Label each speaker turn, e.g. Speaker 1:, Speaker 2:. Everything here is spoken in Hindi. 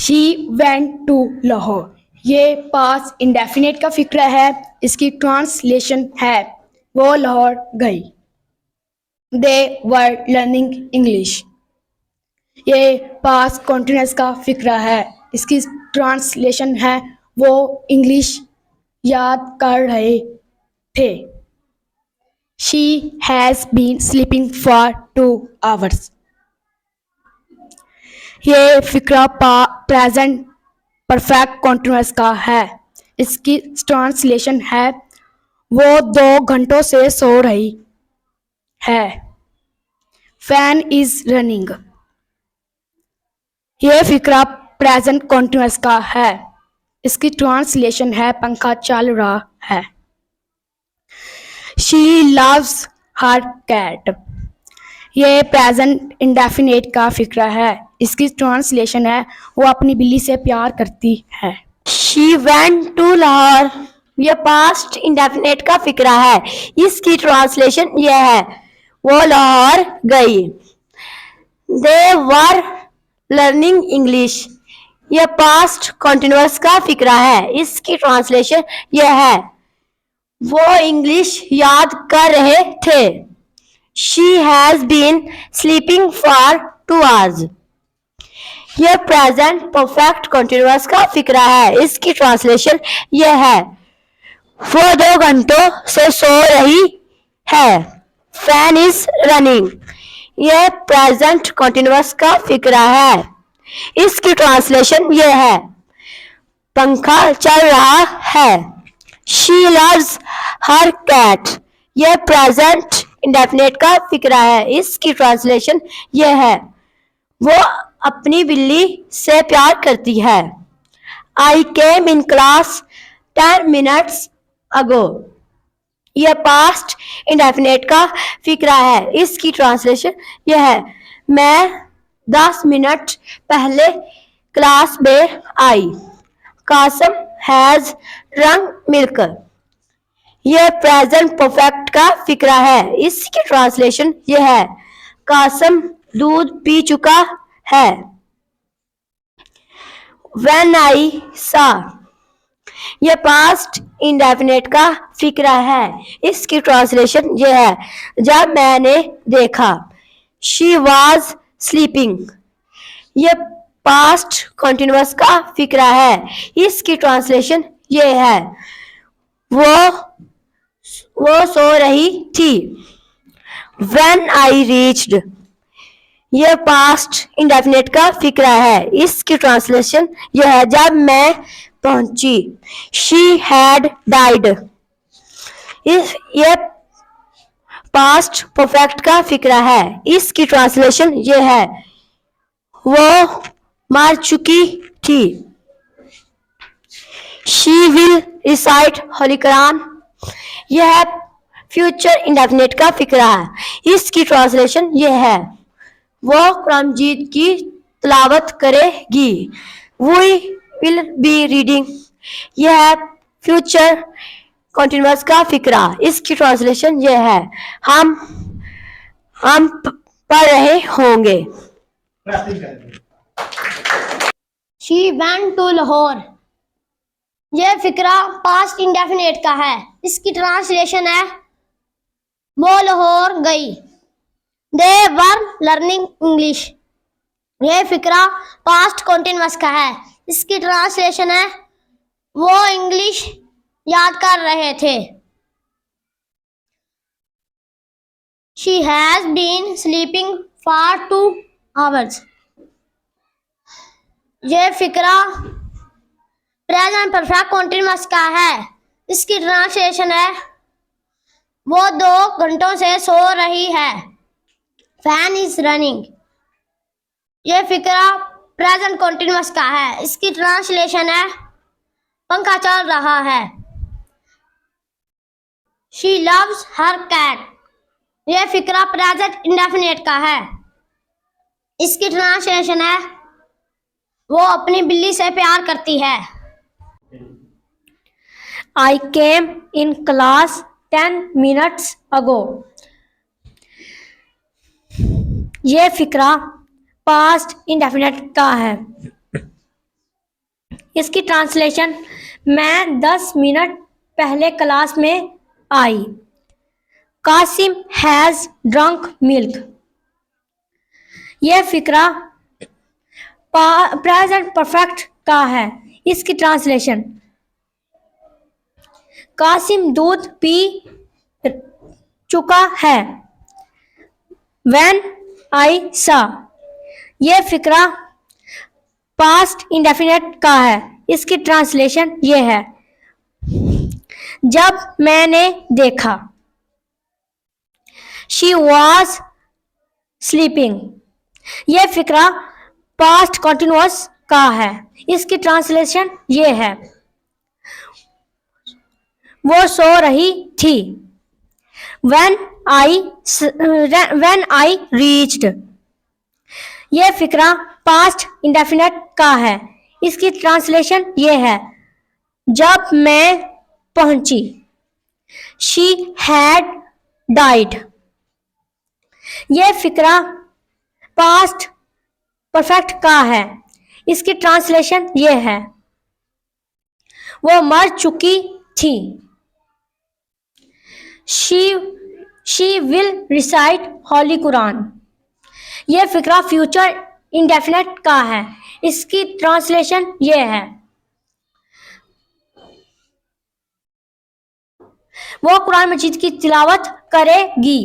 Speaker 1: She went to Lahore. ये पास इंडेफिनेट का फिक्र है, इसकी ट्रांसलेशन है वो लाहौर गई। दे वर लर्निंग इंग्लिश। ये पास कॉन्टिन्यूस का फिक्र है, इसकी ट्रांसलेशन है वो इंग्लिश याद कर रहे थे। She has been sleeping for 2 hours। ये फिक्रा प्रेजेंट परफेक्ट कॉन्टिन्यूस का है, इसकी ट्रांसलेशन है वो 2 घंटों से सो रही है। Fan is running. ये फिक्रा प्रेजेंट कॉन्टिन्यूस का है, इसकी ट्रांसलेशन है पंखा चल रहा है। She loves her cat. ये प्रेजेंट इंडेफिनेट का फिक्र है, इसकी ट्रांसलेशन है वो अपनी बिल्ली से प्यार करती है।
Speaker 2: She went to Lahore. ये पास्ट इंडेफिनेट का फिक्र है, इसकी ट्रांसलेशन ये है वो लाहौर गई। दे वर लर्निंग इंग्लिश। ये पास्ट कॉन्टिन्यूस का फिक्र है, इसकी ट्रांसलेशन ये है वो इंग्लिश याद कर रहे थे। She has been sleeping for 2 hours। यह प्रेजेंट परफेक्ट कॉन्टिन्यूस का फिक्र है, इसकी ट्रांसलेशन यह है वो 2 घंटों से सो रही है। Fan is running. यह प्रेजेंट कॉन्टिन्यूस का फिक्र है, इसकी ट्रांसलेशन यह है पंखा चल रहा है। She loves her cat। यह प्रेजेंट इंडेफिनेट का फिक्र है, इसकी ट्रांसलेशन यह है वो अपनी बिल्ली से प्यार करती है। I came in class 10 minutes ago। यह पास्ट इंडेफिनेट का फिक्र है, इसकी ट्रांसलेशन यह है मैं 10 मिनट पहले क्लास में आई। Kasim has drunk milk. यह प्रेजेंट परफेक्ट का फिक्र है, इसकी ट्रांसलेशन यह है कासम दूध पी चुका है। When I saw। यह पास्ट इंडेफिनेट का फिक्र है, इसकी ट्रांसलेशन यह है जब मैंने देखा। She was sleeping। यह पास्ट कॉन्टिन्यूस का फिक्र है, इसकी ट्रांसलेशन यह है वो सो रही थी। When I reached। यह पास्ट इंडेफिनेट का फिक्र है, इसकी ट्रांसलेशन यह है जब मैं पहुंची। She had died। यह पास्ट परफेक्ट का फिक्र है, इसकी ट्रांसलेशन यह है वो मर चुकी थी। She will recite Holy Quran। यह फ्यूचर इंडेफिनेट का फिक्र है, इसकी ट्रांसलेशन यह है वो कुरान मजीद की तिलावत करेगी। We will be reading। यह फ्यूचर कॉन्टिन्यूस का फिक्र, इसकी ट्रांसलेशन यह है हम पढ़ रहे होंगे।
Speaker 3: She went to Lahore। यह फिक्रा पास्ट इंडेफिनेट का है, इसकी ट्रांसलेशन है वो लाहौर गई। They were learning English। यह फिक्रा पास्ट कॉन्टिन्यूस का है, इसकी ट्रांसलेशन है वो इंग्लिश याद कर रहे थे। She has been sleeping for 2 hours। यह फिक्रा प्रेजेंट परफेक्ट कॉन्टिन्यूस का है, इसकी ट्रांसलेशन है वो 2 घंटों से सो रही है। Fan is running. यह फिक्रा प्रेजेंट कॉन्टिन्यूस का है, इसकी ट्रांसलेशन है पंखा चल रहा है। She loves her cat. यह फिक्रा प्रेजेंट इंडेफिनेट का है, इसकी ट्रांसलेशन है वो अपनी बिल्ली से प्यार करती है।
Speaker 2: I came in class 10 minutes ago। यह फिक्रा पास्ट इंडेफिनेट का है, इसकी ट्रांसलेशन मैं 10 मिनट पहले क्लास में आई। Kasim has drunk milk. यह फिक्रा प्रेजेंट परफेक्ट का है। इसकी ट्रांसलेशन कासिम दूध पी चुका है। When I saw। यह फिक्रा पास्ट इंडेफिनेट का है। इसकी ट्रांसलेशन ये है जब मैंने देखा। She was sleeping। यह फिक्रा पास्ट कॉन्टिन्यूअस का है। इसकी ट्रांसलेशन ये है वो सो रही थी। When I reached। यह फिक्रा पास्ट इंडेफिनेट का है। इसकी ट्रांसलेशन ये है जब मैं पहुंची। She had died। यह फिक्रा पास्ट परफेक्ट का है। इसकी ट्रांसलेशन ये है वो मर चुकी थी। She will recite Holi Quran. यह फिक्रा फ्यूचर इंडेफिनेट का है। इसकी ट्रांसलेशन ये है वो कुरान मजीद की तिलावत करेगी।